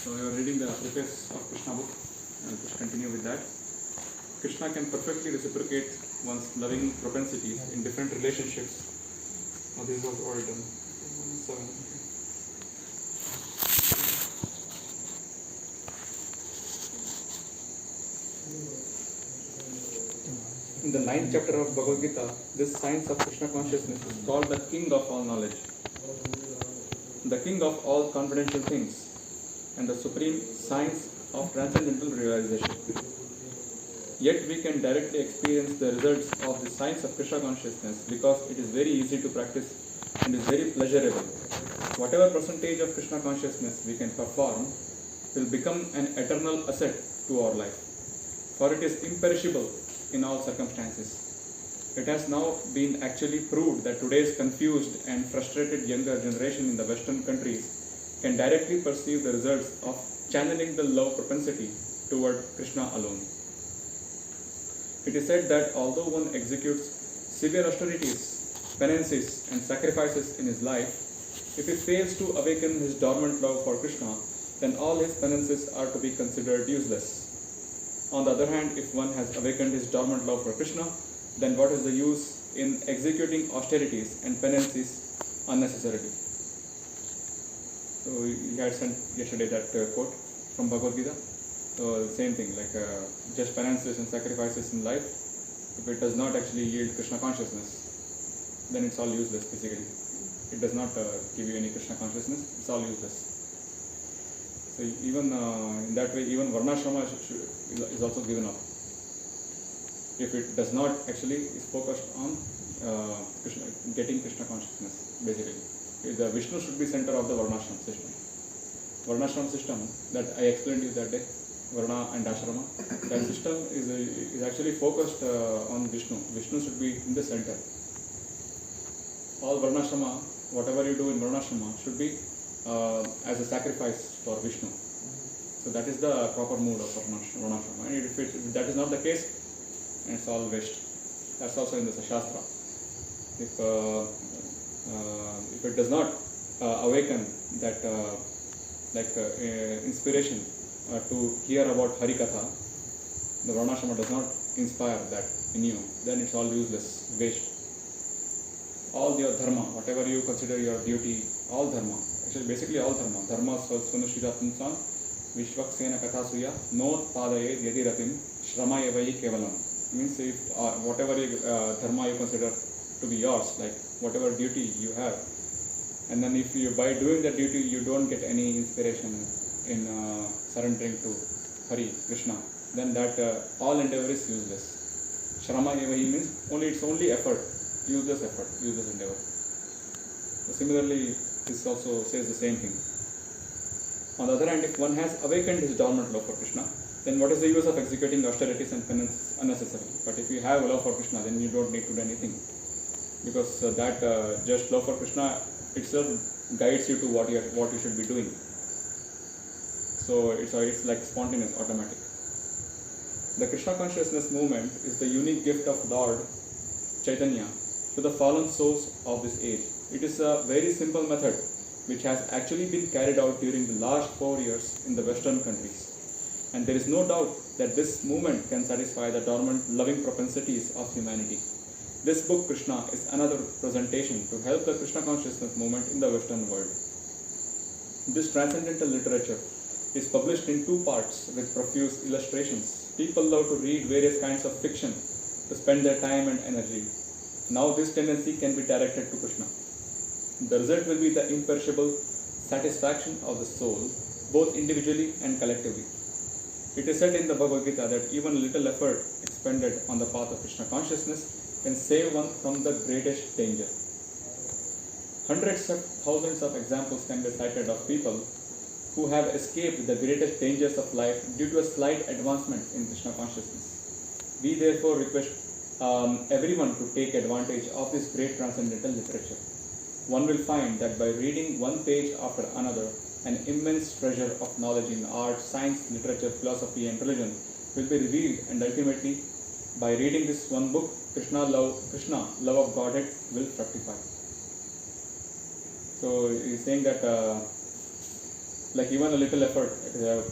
So we are reading the preface of Krishna book. I'll just continue with that. Krishna can perfectly reciprocate one's loving propensities in different relationships. Now this was all done. 7. In the 9th chapter of Bhagavad Gita, this science of Krishna consciousness is called the king of all knowledge, the king of all confidential things, and the supreme science of transcendental realization. Yet we can directly experience the results of the science of Krishna consciousness because it is very easy to practice and is very pleasurable. Whatever percentage of Krishna consciousness we can perform will become an eternal asset to our life, for it is imperishable in all circumstances. It has now been actually proved that today's confused and frustrated younger generation in the Western countries can directly perceive the results of channeling the love propensity toward Krishna alone. It is said that although one executes severe austerities, penances, and sacrifices in his life, if he fails to awaken his dormant love for Krishna, then all his penances are to be considered useless. On the other hand, if one has awakened his dormant love for Krishna, then what is the use in executing austerities and penances unnecessarily? So we had sent yesterday that quote from Bhagavad Gita. So the same thing, like just penances and sacrifices in life, if it does not actually yield Krishna consciousness, then it's all useless basically. It does not give you any Krishna consciousness, it's all useless. So even in that way, even Varnashrama is also given up. If it does not actually is focused on getting Krishna consciousness, basically. The Vishnu should be center of the Varnashram system. Varnashram system that I explained to you that day, Varna and Ashrama, that system is actually focused on Vishnu. Vishnu should be in the center. All Varnashrama, whatever you do in Varnashrama, should be as a sacrifice for Vishnu. So that is the proper mood of Varnashrama. And if that is not the case, it's all waste. That's also in the Shastra. If it does not awaken that inspiration to hear about Harikatha, the Varnashrama does not inspire that in you, then it's all useless, waste. All your dharma, whatever you consider your duty, all dharma, actually basically all dharma, dharma svanushita punsam vishvaksena kathasuya not padayed yadiratim shrama evai kevalam. Means if whatever dharma you consider to be yours, like whatever duty you have, and then if you by doing that duty you don't get any inspiration in surrendering to Hari, Krishna, then that all endeavor is useless. Shrama evahi means it's only effort, useless endeavor. So similarly, this also says the same thing. On the other hand, if one has awakened his dormant love for Krishna, then what is the use of executing austerities and penances unnecessarily? But if you have love for Krishna, then you don't need to do anything, because that just love for Krishna itself guides you to what you should be doing. So it's like spontaneous, automatic. The Krishna consciousness movement is the unique gift of Lord Chaitanya to the fallen souls of this age. It is a very simple method which has actually been carried out during the last 4 years in the Western countries. And there is no doubt that this movement can satisfy the dormant loving propensities of humanity. This book, Krishna, is another presentation to help the Krishna consciousness movement in the Western world. This transcendental literature is published in 2 parts with profuse illustrations. People love to read various kinds of fiction to spend their time and energy. Now this tendency can be directed to Krishna. The result will be the imperishable satisfaction of the soul, both individually and collectively. It is said in the Bhagavad Gita that even little effort expended on the path of Krishna consciousness can save one from the greatest danger. Hundreds of thousands of examples can be cited of people who have escaped the greatest dangers of life due to a slight advancement in Krishna consciousness. We therefore request everyone to take advantage of this great transcendental literature. One will find that by reading one page after another, an immense treasure of knowledge in art, science, literature, philosophy, and religion will be revealed, and ultimately, by reading this one book, Krishna, love of Godhead, will fructify. So he is saying that Like even a little effort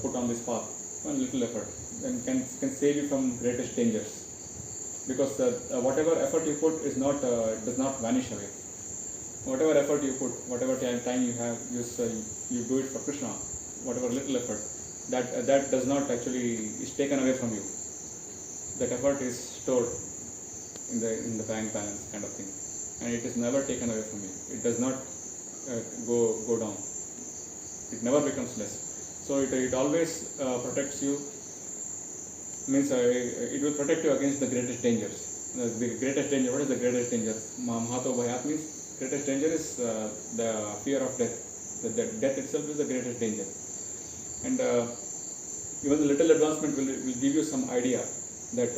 put on this path, one little effort, then can save you from greatest dangers. Because whatever effort you put is not does not vanish away. Whatever effort you put, whatever time you have, you do it for Krishna. Whatever little effort, that does not actually is taken away from you. That effort is stored in the bank balance kind of thing, and it is never taken away from you. It does not go down. It never becomes less. So it always protects you. Means it will protect you against the greatest dangers. The greatest danger. What is the greatest danger? Mahato Bhayat means greatest danger is the fear of death. The death itself is the greatest danger. And even the little advancement will give you some idea that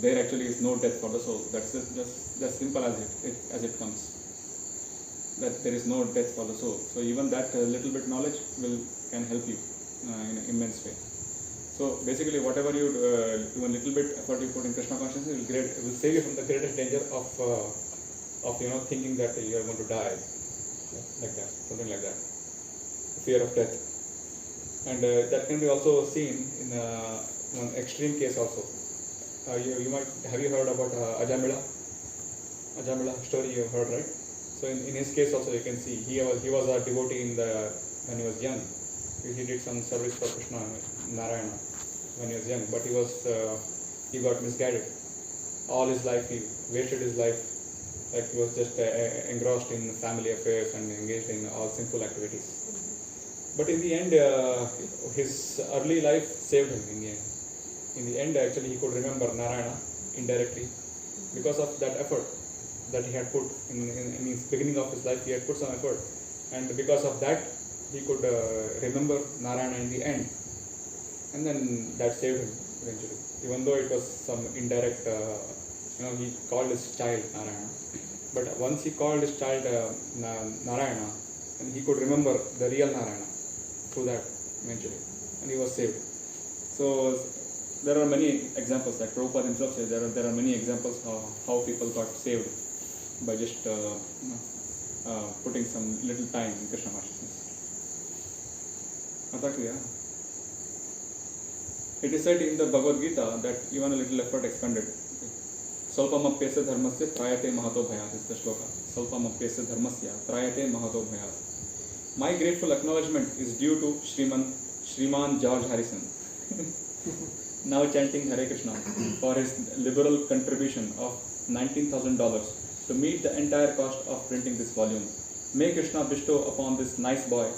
there actually is no death for the soul. That's just simple as it comes. That there is no death for the soul. So even that little bit knowledge can help you in an immense way. So basically, whatever you do a little bit effort you put in Krishna consciousness will save you from the greatest danger of thinking that you are going to die, like that, something like that, fear of death. And that can be also seen in one extreme case also. You might have you heard about Ajamila story you have heard, right? So in his case also you can see he was a devotee when he was young. He did some service for Krishna, Narayana, when he was young, but he got misguided. All his life he wasted his life, like he was just engrossed in family affairs and engaged in all sinful activities. But in the end, his early life saved him. In the end, actually, he could remember Narayana indirectly because of that effort that he had put in the beginning of his life. He had put some effort, and because of that, he could remember Narayana in the end, and then that saved him eventually. Even though it was some indirect, he called his child Narayana, but once he called his child Narayana, and he could remember the real Narayana through that eventually, and he was saved. So there are many examples, like Prabhupada himself says, there are many examples how people got saved by just putting some little time in Krishna consciousness. It is said in the Bhagavad Gita that even a little effort expended. Salpam apyasya dharmasya trayate mahato bhayat is the shloka. Salpam apyasya dharmasya trayate mahato bhayat. My grateful acknowledgement is due to Shriman George Harrison, now chanting Hare Krishna, for his liberal contribution of $19,000 to meet the entire cost of printing this volume. May Krishna bestow upon this nice boy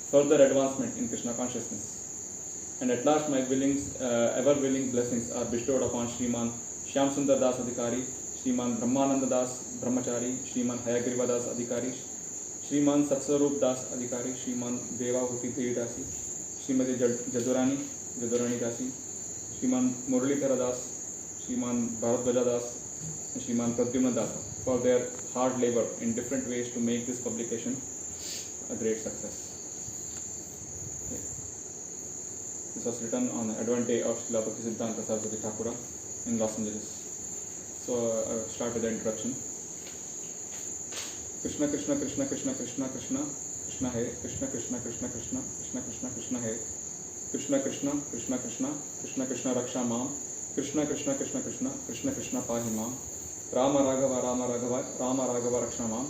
further advancement in Krishna consciousness. And at last my ever-willing blessings are bestowed upon Shriman Shyam Sundar Das Adhikari, Shriman Brahmananda Das Brahmachari, Shriman Hayagriva Das Adhikari, Shriman Satsarup Das Adhikari, Shriman Devahuti Devi Dasi, Shrimati Jadurani Dasi, Shriman Muralidhara Das, Shriman Bharadwaja Das, and Shriman Pradyumna Das for their hard labor in different ways to make this publication a great success. Okay. This was written on the Advent Day of Srila Bhaktisiddhanta Saraswati Thakura in Los Angeles. So start with the introduction. Krishna Krishna Krishna Krishna Krishna Krishna Krishna Hare Krishna Krishna Krishna Krishna Krishna Krishna Krishna Hare Krishna Krishna Krishna Krishna Krishna Krishna Raksha Mam Krishna Krishna Krishna Krishna Krishna Krishna Pahi Mam Rama Raghava Rama Raghava Rama Raghava Raksha Mam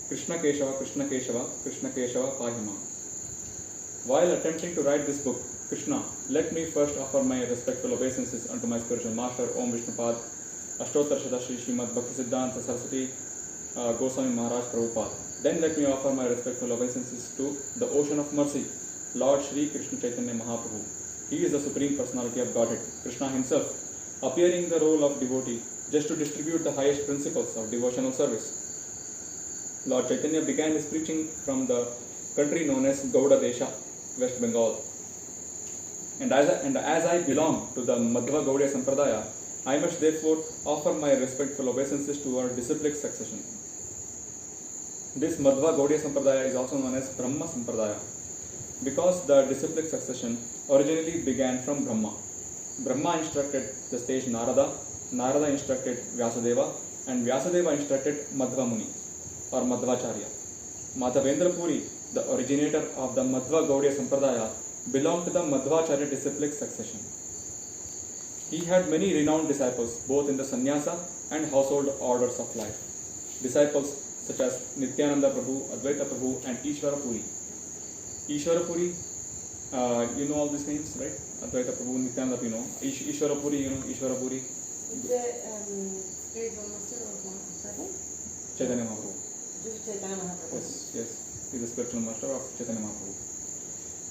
Krishna Keshava Krishna Keshava Krishna Keshava Pahi Mam. While attempting to write this book, Krishna, let me first offer my respectful obeisances unto my spiritual master Om Vishnupad Ashtotar Shri Srimad Bhaktisiddhanta Saraswati Goswami Maharaj Prabhupada. Then let me offer my respectful obeisances to the Ocean of Mercy, Lord Shri Krishna Chaitanya Mahaprabhu. He is the Supreme Personality of Godhead, Krishna himself, appearing in the role of devotee just to distribute the highest principles of devotional service. Lord Chaitanya began his preaching from the country known as Gauda Desha, West Bengal. And as I belong to the Madhva Gaudiya Sampradaya, I must therefore offer my respectful obeisances to our disciplic succession. This Madhva Gaudiya Sampradaya is also known as Brahma Sampradaya because the disciplic succession originally began from Brahma. Brahma instructed the sage Narada, Narada instructed Vyasadeva, and Vyasadeva instructed Madhva Muni or Madhvacharya. Madhavendra Puri the originator of the Madhva Gaudiya Sampradaya, belonged to the Madhvacharya disciplic succession. He had many renowned disciples, both in the sannyasa and household orders of life. Disciples such as Nityananda Prabhu, Advaita Prabhu, and Ishvara Puri. Ishvara Puri, you know all these names, right? Advaita Prabhu, Nityananda, you know. Ishvara Puri, you know Ishvara Puri. Is the spiritual master of Prabhu? Chaitanya Mahaprabhu. Chaitanya Mahaprabhu. Yes, he is the spiritual master of Chaitanya Mahaprabhu.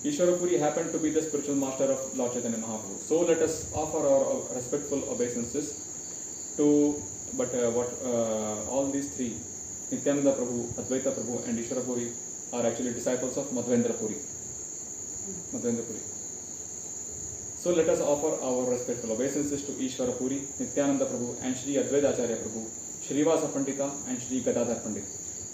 Ishvara Puri happened to be the spiritual master of Lord Chaitanya Mahaprabhu. So let us offer our respectful obeisances to, all these three, Nityananda Prabhu, Advaita Prabhu, and Ishvara Puri, are actually disciples of Madhvendra Puri. So let us offer our respectful obeisances to Ishvara Puri, Nityananda Prabhu, and Shri Advaita Acharya Prabhu, Shrivasa Pandita, and Shri Gadadhar Pandit.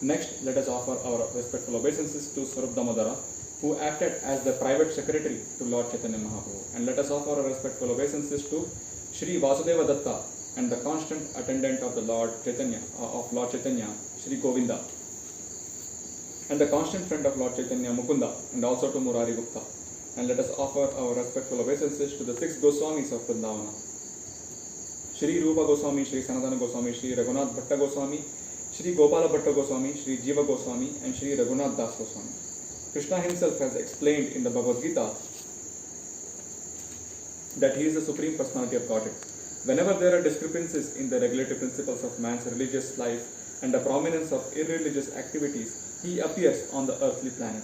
Next, let us offer our respectful obeisances to Swarup Damodara, who acted as the private secretary to Lord Chaitanya Mahaprabhu. And let us offer our respectful obeisances to Shri Vasudeva Datta and the constant attendant of the Lord Chaitanya, Shri Govinda, and the constant friend of Lord Chaitanya, Mukunda, and also to Murari Gupta. And let us offer our respectful obeisances to the 6 Goswamis of Vrindavana, Shri Rupa Goswami, Shri Sanatana Goswami, Shri Raghunath Bhatta Goswami, Shri Gopala Bhatta Goswami, Shri Jiva Goswami, and Shri Raghunath Das Goswami. Krishna himself has explained in the Bhagavad Gita that he is the Supreme Personality of Godhead. Whenever there are discrepancies in the regulative principles of man's religious life and the prominence of irreligious activities, he appears on the earthly planet.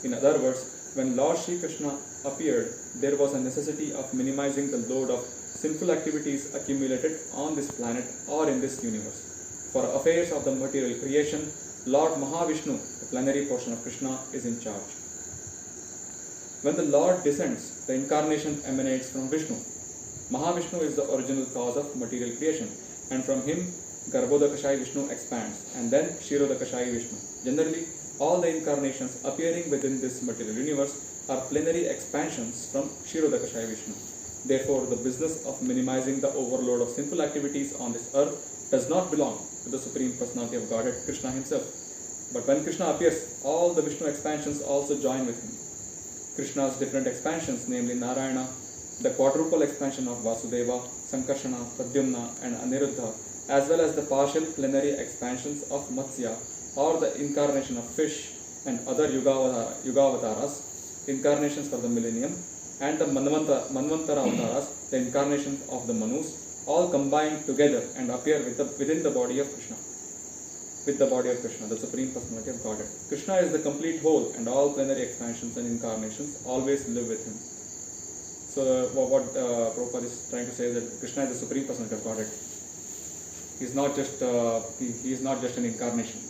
In other words, when Lord Shri Krishna appeared, there was a necessity of minimizing the load of sinful activities accumulated on this planet or in this universe. For affairs of the material creation, Lord Mahavishnu, the plenary portion of Krishna, is in charge. When the Lord descends, the incarnation emanates from Vishnu. Mahavishnu is the original cause of material creation, and from him Garbhodakashayi Vishnu expands, and then Kshirodakashayi Vishnu. Generally, all the incarnations appearing within this material universe are plenary expansions from Kshirodakashayi Vishnu. Therefore, the business of minimizing the overload of sinful activities on this earth does not belong to the Supreme Personality of Godhead, Krishna himself. But when Krishna appears, all the Vishnu expansions also join with him. Krishna's different expansions, namely Narayana, the quadruple expansion of Vasudeva, Sankarshana, Pradyumna, and Aniruddha, as well as the partial plenary expansions of Matsya, or the incarnation of fish and other Yuga-avataras, incarnations for the millennium, and the Manvantara avataras, the incarnations of the Manus, all combine together and appear within the body of Krishna. With the body of Krishna, the Supreme Personality of Godhead. Krishna is the complete whole, and all plenary expansions and incarnations always live with him. So what Prabhupada is trying to say is that Krishna is the Supreme Personality of Godhead. He is not just an incarnation.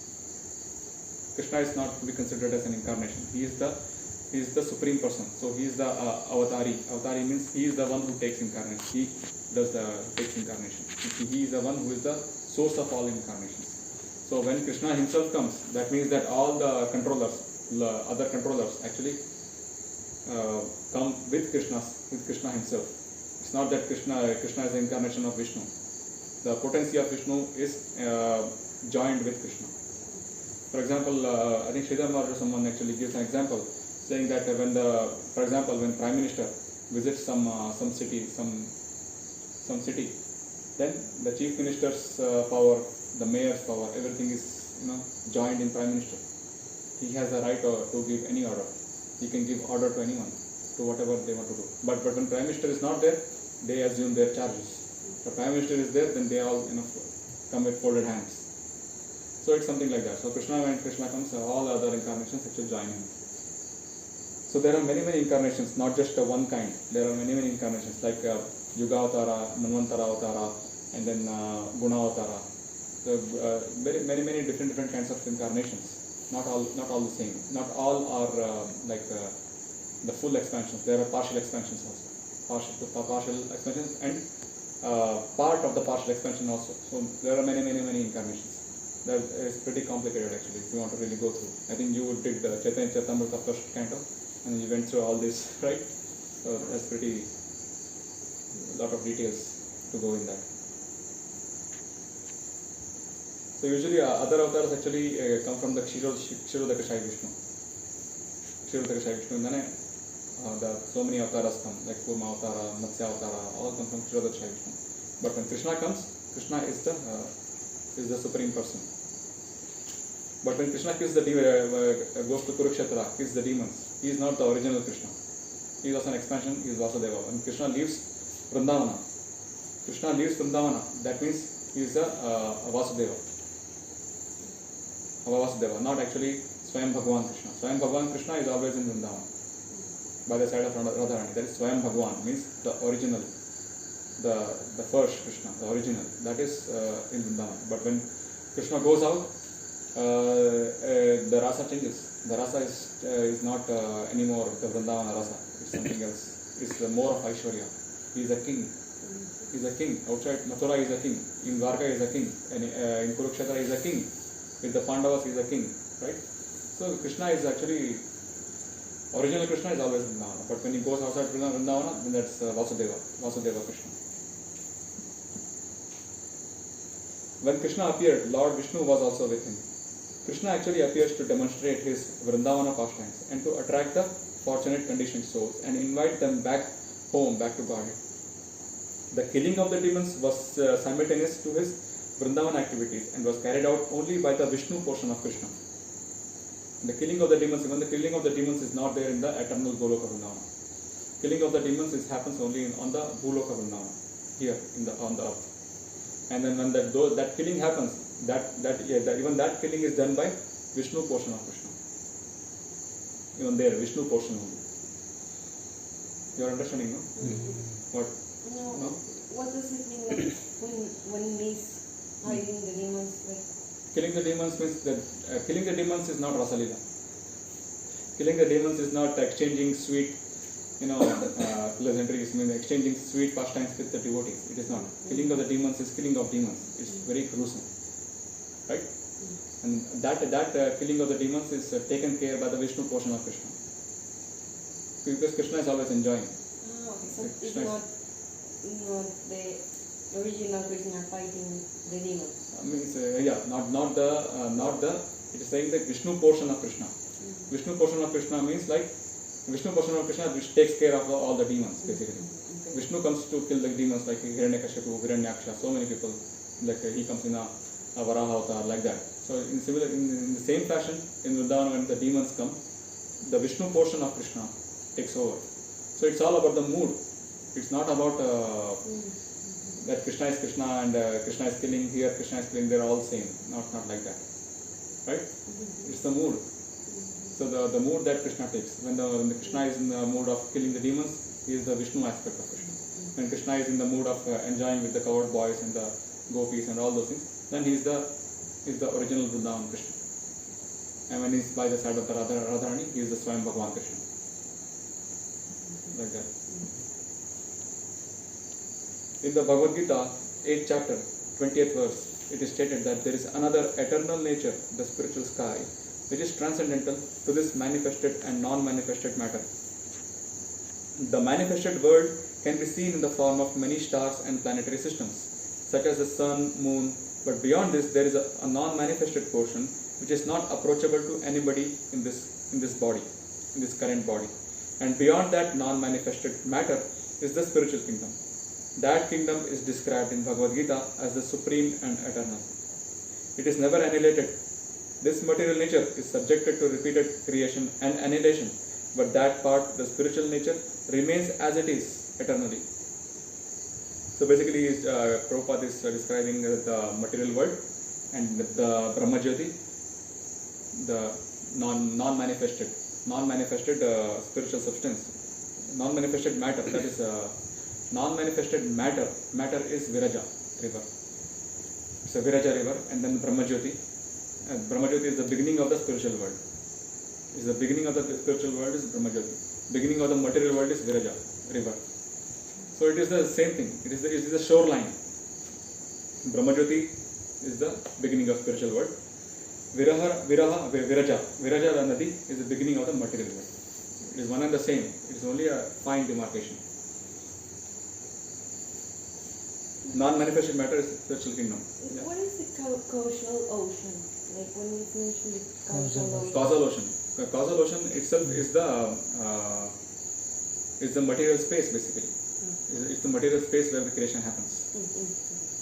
Krishna is not to be considered as an incarnation. He is the Supreme Person. So he is the avatari. Avatari means he is the one who takes incarnation. He takes incarnation. He is the one who is the source of all incarnations. So when Krishna himself comes, that means that all the other controllers actually come with Krishna himself. It's not that Krishna is the incarnation of Vishnu. The potency of Vishnu is joined with Krishna. For example, I think Sridhar Maharaj or someone actually gives an example, saying that when Prime Minister visits some city, then the Chief Minister's power, the Mayor's power, everything is joined in Prime Minister. He has the right to give any order. He can give order to anyone, to whatever they want to do. But when Prime Minister is not there, they assume their charges. The Prime Minister is there, then they all come with folded hands. So it's something like that. So when Krishna comes, all the other incarnations actually join him. So there are many incarnations, not just one kind. There are many incarnations like Yuga Avatara, Manvantara Avatara, and then Guna Avatara. So, many different kinds of incarnations. Not all the same. Not all are the full expansions. There are partial expansions also. Partial expansions and part of the partial expansion also. So there are many incarnations. That is pretty complicated actually if you want to really go through. I think you did the Chaitanya Charitamrita first canto and you went through all this, right? So that's pretty lot of details to go in that. So usually other avatars actually come from the Kshirodakashayi Vishnu. Kshirodaka Shai Vishnu indaane the so many avatars come, like Kurma Avatara, Matsya Avatara, all come from Kshirodaka Shai Vishnu. But when Krishna comes, Krishna is the supreme person. But when Krishna kills the goes to Kurukshetra, kills the demons, he is not the original Krishna. He is also an expansion, he is Vasudeva. When Krishna leaves Vrindavana, that means he is a Vasudeva. Vasudeva, not actually Swayam Bhagavan Krishna. Swayam Bhagavan Krishna is always in Vrindavana, by the side of Radharani. That is Swayam Bhagavan, means the original, the first Krishna, the original. That is in Vrindavana. But when Krishna goes out, the rasa changes. The rasa is not anymore the Vrindavana rasa. It's something else. It's more of Aishwarya. He is a king. He is a king. Outside Mathura he is a king. In Dwarka he is a king. And in Kurukshetra he is a king. With the Pandavas he is a king. Right? So Krishna is actually, original Krishna is always Vrindavana. But when he goes outside Vrindavana, then that's Vasudeva Krishna. When Krishna appeared, Lord Vishnu was also with him. Krishna actually appears to demonstrate his Vrindavana pastimes and to attract the fortunate conditioned souls and invite them back home, back to Godhead. The killing of the demons was simultaneous to his Vrindavana activities and was carried out only by the Vishnu portion of Krishna. The killing of the demons, even the killing of the demons is not there in the eternal Goloka Vrindavana. Killing of the demons happens only on the Bhuloka Vrindavana, here on the earth. And then when that killing happens, even that killing is done by Vishnu portion of Krishna. Even there, Vishnu portion only. You are understanding, no? What? No. What does it mean like, when he's hiding the demons? Like? Killing the demons means that killing the demons is not Rasalila. Killing the demons is not exchanging sweet, pleasantries, exchanging sweet pastimes with the devotees. It is not. Killing of the demons is killing of demons. It's very gruesome. Right? And that killing of the demons is taken care by the Vishnu portion of Krishna. Because Krishna is always enjoying. Okay. So it's not the original Krishna fighting the demons. It is saying the Vishnu portion of Krishna. Vishnu portion of Krishna means like Vishnu portion of Krishna which takes care of all the demons basically. Okay. Vishnu comes to kill the demons like Hiranyakashipu, Hiranyaksha, so many people. Like he comes in a Varaha avatar like that. So in the same fashion, in Vrindavana when the demons come, the Vishnu portion of Krishna takes over. So it's all about the mood. It's not about that Krishna is Krishna and Krishna is killing here, Krishna is killing there, all same. Not like that. Right? It's the mood. So the mood that Krishna takes. When the Krishna is in the mood of killing the demons, he is the Vishnu aspect of Krishna. When Krishna is in the mood of enjoying with the cowherd boys and the gopis and all those things, then he is the original Vrindavan Krishna. And when he is by the side of the Radharani, he is the Swayam Bhagavan Krishna. Like that. In the Bhagavad Gita, 8th chapter, 20th verse, it is stated that there is another eternal nature, the spiritual sky, which is transcendental to this manifested and non-manifested matter. The manifested world can be seen in the form of many stars and planetary systems, such as the sun, moon, but beyond this there is a non-manifested portion which is not approachable to anybody in this body, in this current body. And beyond that non-manifested matter is the spiritual kingdom. That kingdom is described in Bhagavad Gita as the supreme and eternal. It is never annihilated. This material nature is subjected to repeated creation and annihilation, but that part, the spiritual nature, remains as it is eternally. So basically, Prabhupada is describing the material world and the Brahmajyoti, the non-manifested spiritual substance, non-manifested matter. That is non-manifested matter. Matter is Viraja river. It's a Viraja river, and then Brahmajyoti. And Brahmajyoti is the beginning of the spiritual world. The beginning of the spiritual world is Brahmajyoti. Beginning of the material world is Viraja river. So it is the same thing. It is the shoreline. Brahmajyoti is the beginning of spiritual world. Viraja Nadi is the beginning of the material world. It is one and the same. It is only a fine demarcation. Non-manifested matter is spiritual kingdom. What is the causal ocean? Like when it's mentioned causal ocean. Causal ocean. The causal ocean itself is the material space basically. It's the material space where the creation happens.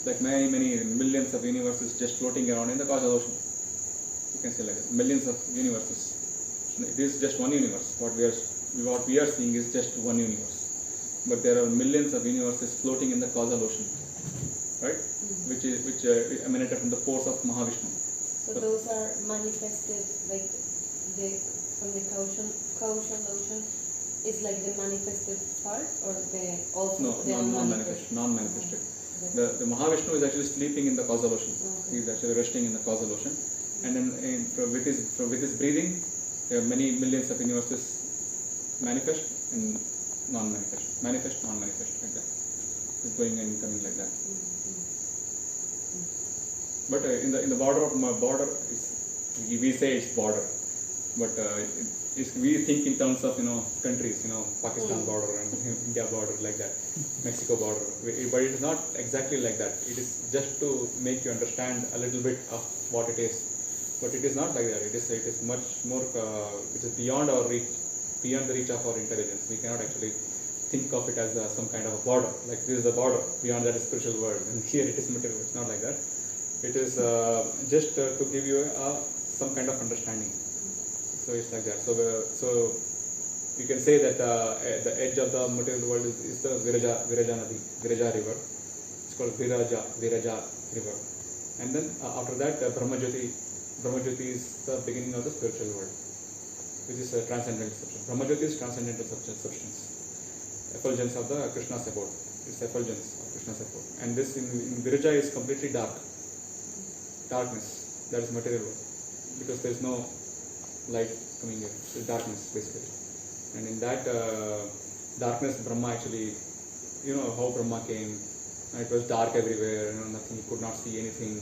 Like many millions of universes just floating around in the causal ocean. You can say like that. Millions of universes. This is just one universe. What we are seeing is just one universe. But there are millions of universes floating in the causal ocean, right? Which emanated from the force of Mahavishnu. So those are manifested like from the causal ocean is like the manifested part, or the also No, the non-manifested. The Mahavishnu is actually sleeping in the causal ocean. Okay. He is actually resting in the causal ocean, and then with his breathing, there are many millions of universes manifest and non-manifest, manifest, non-manifest, like that. It's going and coming like that. But in the border of my border, we say it's border, but we think in terms of countries, Pakistan border and India border, like that, Mexico border. But it is not exactly like that. It is just to make you understand a little bit of what it is. But it is not like that. It is much more. It is beyond our reach, beyond the reach of our intelligence. We cannot actually think of it as some kind of a border. Like this is the border. Beyond that is spiritual world, and here it is material. It's not like that. It is just to give you some kind of understanding. So it's like that. So you can say that the edge of the material world is the Viraja Nadi, Viraja river. It's called Viraja river. And then after that, Brahmajyoti is the beginning of the spiritual world, which is a transcendental substance. Brahmajyoti is transcendental substance, effulgence of the Krishna's abode. It's effulgence of Krishna's abode. And this in Viraja is completely dark. Darkness, that is material world, because there is no light coming here. It's darkness basically. And in that darkness, Brahma actually, how Brahma came. It was dark everywhere, nothing, he could not see anything.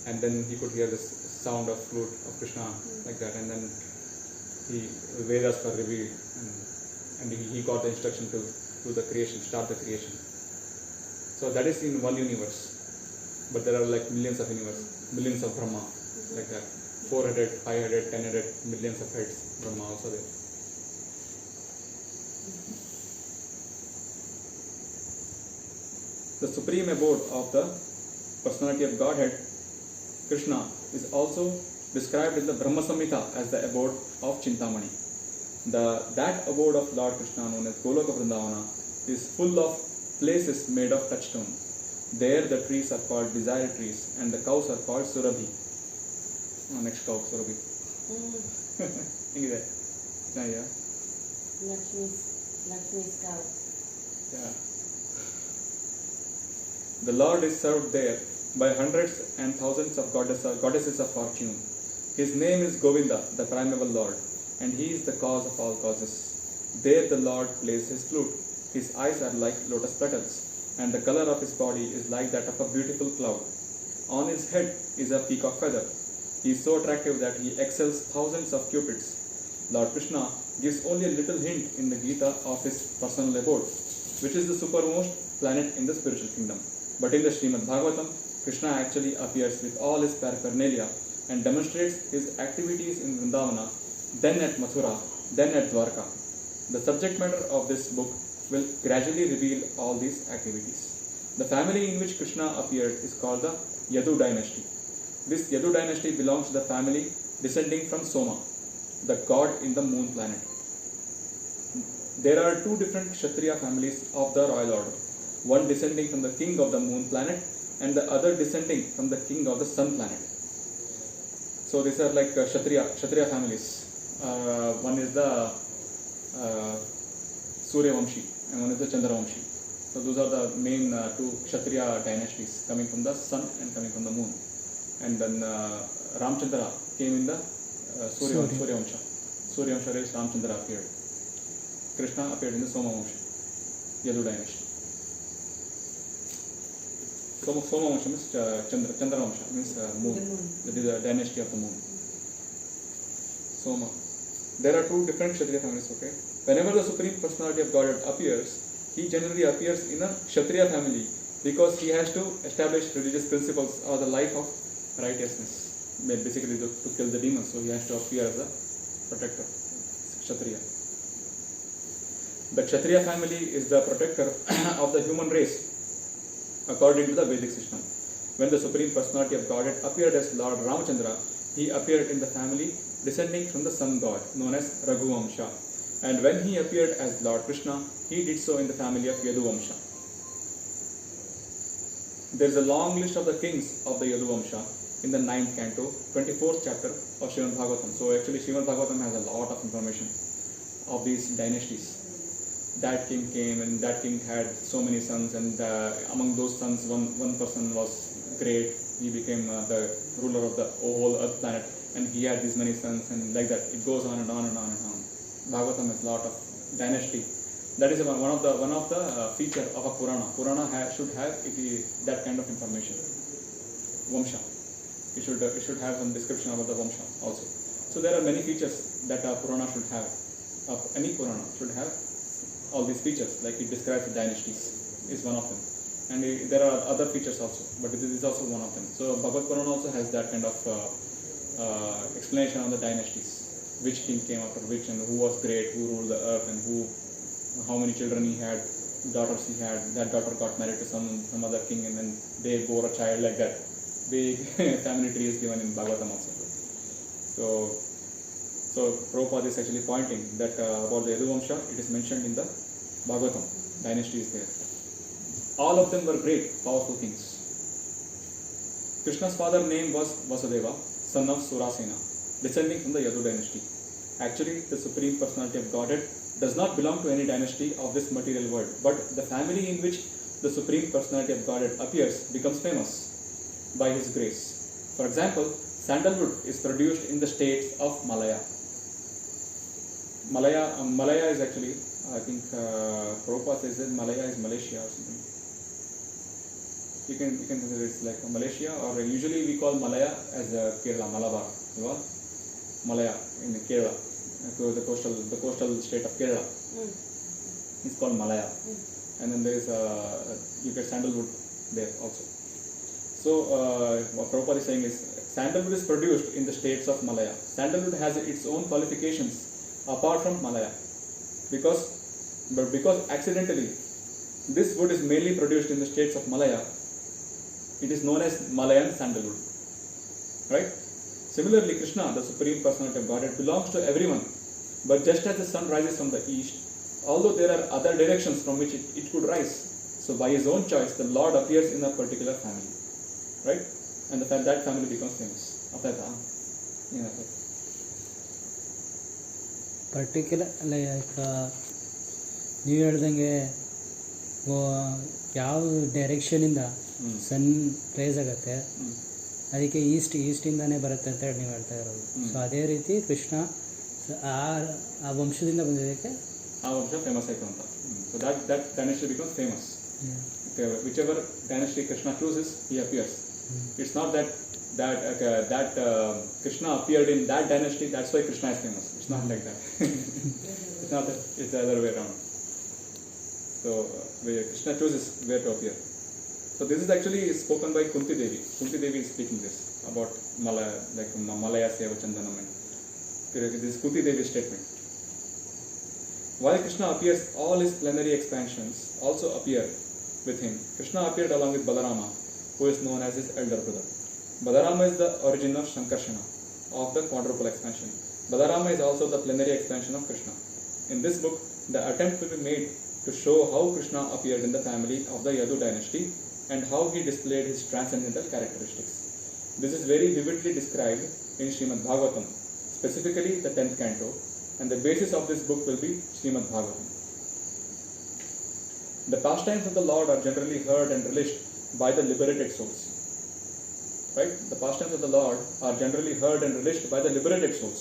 And then he could hear this sound of flute of Krishna, like that. And then Vedas were revealed, and he got the instruction to do the creation, start the creation. So that is in one universe. But there are like millions of universes, millions of Brahma, like that. 400, 500, 1000, millions of heads, Brahma also there. The supreme abode of the personality of Godhead, Krishna, is also described in the Brahma Samhita as the abode of Chintamani. That abode of Lord Krishna, known as Goloka Vrindavana, is full of places made of touchstone. There the trees are called desire trees, and the cows are called Surabhi. Next cow, Surabhi. Yeah. Lakshmi's cow. Yeah. The Lord is served there by hundreds and thousands of goddesses of fortune. His name is Govinda, the primeval Lord, and he is the cause of all causes. There the Lord plays his flute. His eyes are like lotus petals, and the color of his body is like that of a beautiful cloud. On his head is a peacock feather. He is so attractive that he excels thousands of cupids. Lord Krishna gives only a little hint in the Gita of his personal abode, which is the supermost planet in the spiritual kingdom. But in the Srimad Bhagavatam, Krishna actually appears with all his paraphernalia and demonstrates his activities in Vrindavana, then at Mathura, then at Dwarka. The subject matter of this book will gradually reveal all these activities. The family in which Krishna appeared is called the Yadu dynasty. This Yadu dynasty belongs to the family descending from Soma, the god in the moon planet. There are two different Kshatriya families of the royal order, one descending from the king of the moon planet and the other descending from the king of the sun planet. So these are like Kshatriya families. One is the Surya Vamshi and one is the Chandra Vamshi. So those are the main two Kshatriya dynasties, coming from the sun and coming from the moon. And then Ramchandra came in the Surya Vamsha. Surya Vamsha is Ramchandra appeared. Krishna appeared in the Soma Vamsha, Yadu dynasty. Soma Vamsha means Chandra Vamsha, means moon. That is the dynasty of the moon. Soma. There are two different Kshatriya families, okay? Whenever the Supreme Personality of Godhead appears, he generally appears in a Kshatriya family because he has to establish religious principles or the life of righteousness, basically to kill the demons. So he has to appear as a protector, Kshatriya. The Kshatriya family is the protector of the human race according to the Vedic system. When the Supreme Personality of Godhead appeared as Lord Ramachandra, he appeared in the family descending from the sun god known as Raghuvamsha. And when he appeared as Lord Krishna, he did so in the family of Yaduvamsha. There is a long list of the kings of the Yaduvamsha in the 9th canto, 24th chapter of Srimad Bhagavatam. So actually Srimad Bhagavatam has a lot of information of these dynasties. That king came and that king had so many sons, and among those sons one person was great. He became the ruler of the whole earth planet, and he had these many sons, and like that it goes on and on and on and on. Bhagavatam has a lot of dynasty. That is one of the feature of a Purana. Purana should have that kind of information. Vamsha. It should have some description about the Vamsha also. So there are many features that a Purana should have. Any Purana should have all these features, like it describes the dynasties is one of them, and there are other features also, but this is also one of them. So Bhagavad Purana also has that kind of explanation on the dynasties, which king came after which, and who was great, who ruled the earth, and how many children he had, daughters he had. That daughter got married to some other king, and then they bore a child, like that. Big family tree is given in Bhagavatam also. So Prabhupada is actually pointing that about the Yaduvamsha, it is mentioned in the Bhagavatam. Dynasty is there. All of them were great, powerful kings. Krishna's father's name was Vasudeva, son of Surasena, descending from the Yadu dynasty. Actually, the Supreme Personality of Godhead does not belong to any dynasty of this material world, but the family in which the Supreme Personality of Godhead appears becomes famous by His grace. For example, sandalwood is produced in the states of Malaya. Malaya is actually, I think Prabhupada says that Malaya is Malaysia or something. You can consider it's like Malaysia, or usually we call Malaya as Kerala, Malabar. You know? Malaya in Kerala, the coastal state of Kerala. It's called Malaya. And then there is you get sandalwood there also. So what Prabhupada is saying is sandalwood is produced in the states of Malaya. Sandalwood has its own qualifications apart from Malaya, because accidentally this wood is mainly produced in the states of Malaya, it is known as Malayan sandalwood, right? Similarly, Krishna, the Supreme Personality of Godhead, belongs to everyone, but just as the sun rises from the east, although there are other directions from which it could rise, so by his own choice the Lord appears in a particular family, right? And that family becomes famous. Particular like ನೀವು ಹೇಳ್ದಂಗೆ ಯಾವ ಡೈರೆಕ್ಷನಿಂದ ಸನ್ rice ಆಗುತ್ತೆ ಅದಕ್ಕೆ ಈಸ್ಟಿಂದಾನೇ ಬರುತ್ತೆ ಅಂತ ಹೇಳಿ ನೀವು ಹೇಳ್ತಾ ಇರೋದು. ಸೊ ಅದೇ ರೀತಿ ಕೃಷ್ಣ ಆ ವಂಶದಿಂದ ಬಂದಿದ್ದಕ್ಕೆ ಆ ವಂಶ ಫೇಮಸ್ ಆಯಿತು ಅಂತ. So that dynasty becomes famous. Whichever dynasty Krishna chooses, he appears. It's not that Krishna appeared in that dynasty, that's why Krishna is famous. It's not like that. It's not that, it's the other way around. So Krishna chooses where to appear. So this is actually spoken by Kunti Devi. Kunti Devi is speaking this about Malaya, like Malaya Seva Chandanam. This is Kunti Devi's statement. While Krishna appears, all his plenary expansions also appear with him. Krishna appeared along with Balarama, who is known as his elder brother. Balarama is the origin of Shankarshana, of the quadruple expansion. Balarama is also the plenary expansion of Krishna. In this book, the attempt will be made to show how Krishna appeared in the family of the Yadu dynasty and how he displayed his transcendental characteristics. This is very vividly described in Srimad Bhagavatam, specifically the 10th canto, and the basis of this book will be Srimad Bhagavatam. The pastimes of the Lord are generally heard and relished by the liberated souls. Right? The pastimes of the Lord are generally heard and relished by the liberated souls.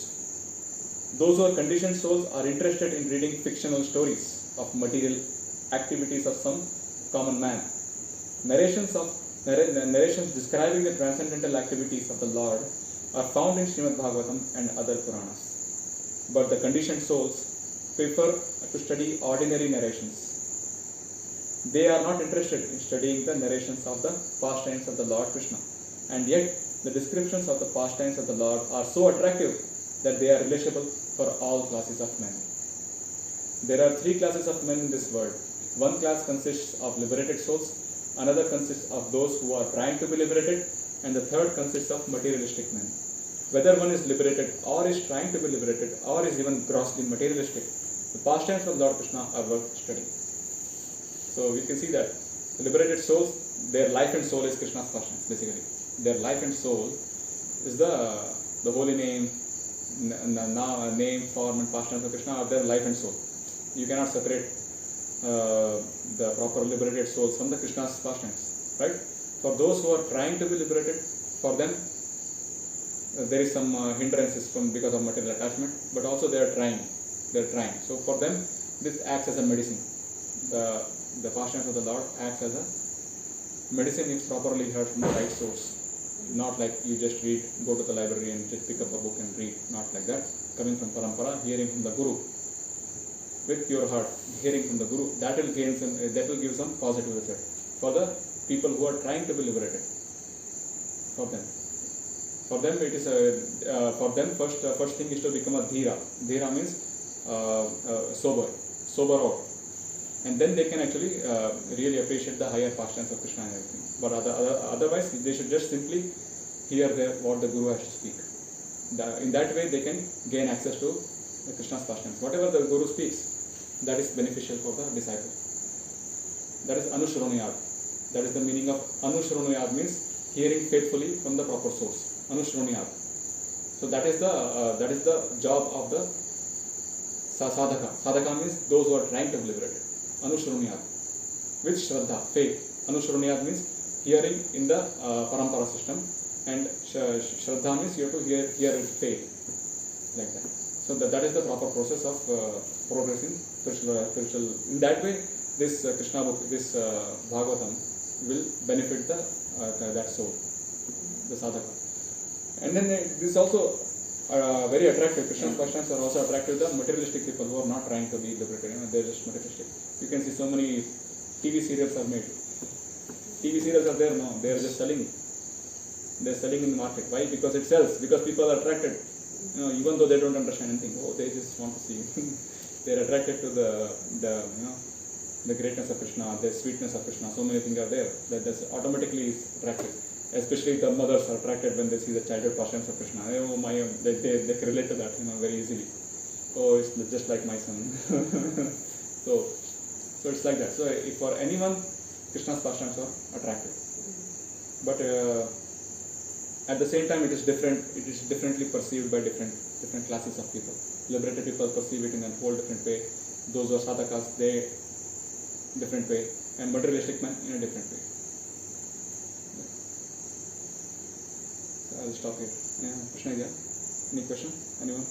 Those who are conditioned souls are interested in reading fictional stories of material activities of some common man. Narrations describing the transcendental activities of the Lord are found in Srimad Bhagavatam and other Puranas. But the conditioned souls prefer to study ordinary narrations. They are not interested in studying the narrations of the pastimes of the Lord Krishna. And yet, the descriptions of the pastimes of the Lord are so attractive that they are relishable for all classes of men. There are three classes of men in this world. One class consists of liberated souls, another consists of those who are trying to be liberated, and the third consists of materialistic men. Whether one is liberated or is trying to be liberated or is even grossly materialistic, the pastimes of Lord Krishna are worth studying. So we can see that the liberated souls, their life and soul is Krishna's pastimes, basically. Their life and soul is the holy name, name, form and pastimes of Krishna are their life and soul. You cannot separate the proper liberated souls from the Krishna's pastimes, right? For those who are trying to be liberated, for them there is some hindrances because of material attachment, but also they are trying. So for them, this acts as a medicine. The pastimes of the Lord acts as a medicine if properly heard from the right source. Not like you just read, go to the library and just pick up a book and read. Not like that. Coming from parampara, hearing from the Guru, with your heart, hearing from the Guru, that will give some positive result for the people who are trying to be liberated. For them it is first thing is to become a dhira. Dhira means sober out, and then they can actually really appreciate the higher pastimes of Krishna and everything. But otherwise, they should just simply hear what the Guru has to speak. In that way, they can gain access to the Krishna's pastimes. Whatever the Guru speaks, that is beneficial for the disciple. That is Anushroniyad. That is the meaning of Anushroniyad, means hearing faithfully from the proper source. Anushroniyad. So that is the job of the sadhaka. Sadhaka means those who are trying to be liberated. Anushroniyad. With Shraddha, faith. Anushroniyad means hearing in the parampara system, and Shraddha means you have to hear with faith, like that. So that is the proper process of progressing spiritual. In that way, this Krishna book, this Bhagavatam, will benefit that soul, the sadhaka. And then this is also very attractive. Krishna's pastimes are also attractive to the materialistic people who are not trying to be liberated. They're just materialistic. You can see so many TV serials are made. TV serials are there now. They are just selling. They're selling in the market. Why? Because it sells. Because people are attracted. Even though they don't understand anything, they just want to see. They're attracted to the greatness of Krishna, the sweetness of Krishna. So many things are there that automatically is attractive. Especially the mothers are attracted when they see the childhood pastimes of Krishna. They can relate to that, very easily. Oh, it's just like my son. So it's like that. So if for anyone, Krishna's pastimes are attractive. But at the same time, it is different. It is differently perceived by different classes of people. Liberated people perceive it in a whole different way. Those who are sadhakas, they different way, and materialistic men in a different way. So I'll stop here. Krishna, any question? Anyone?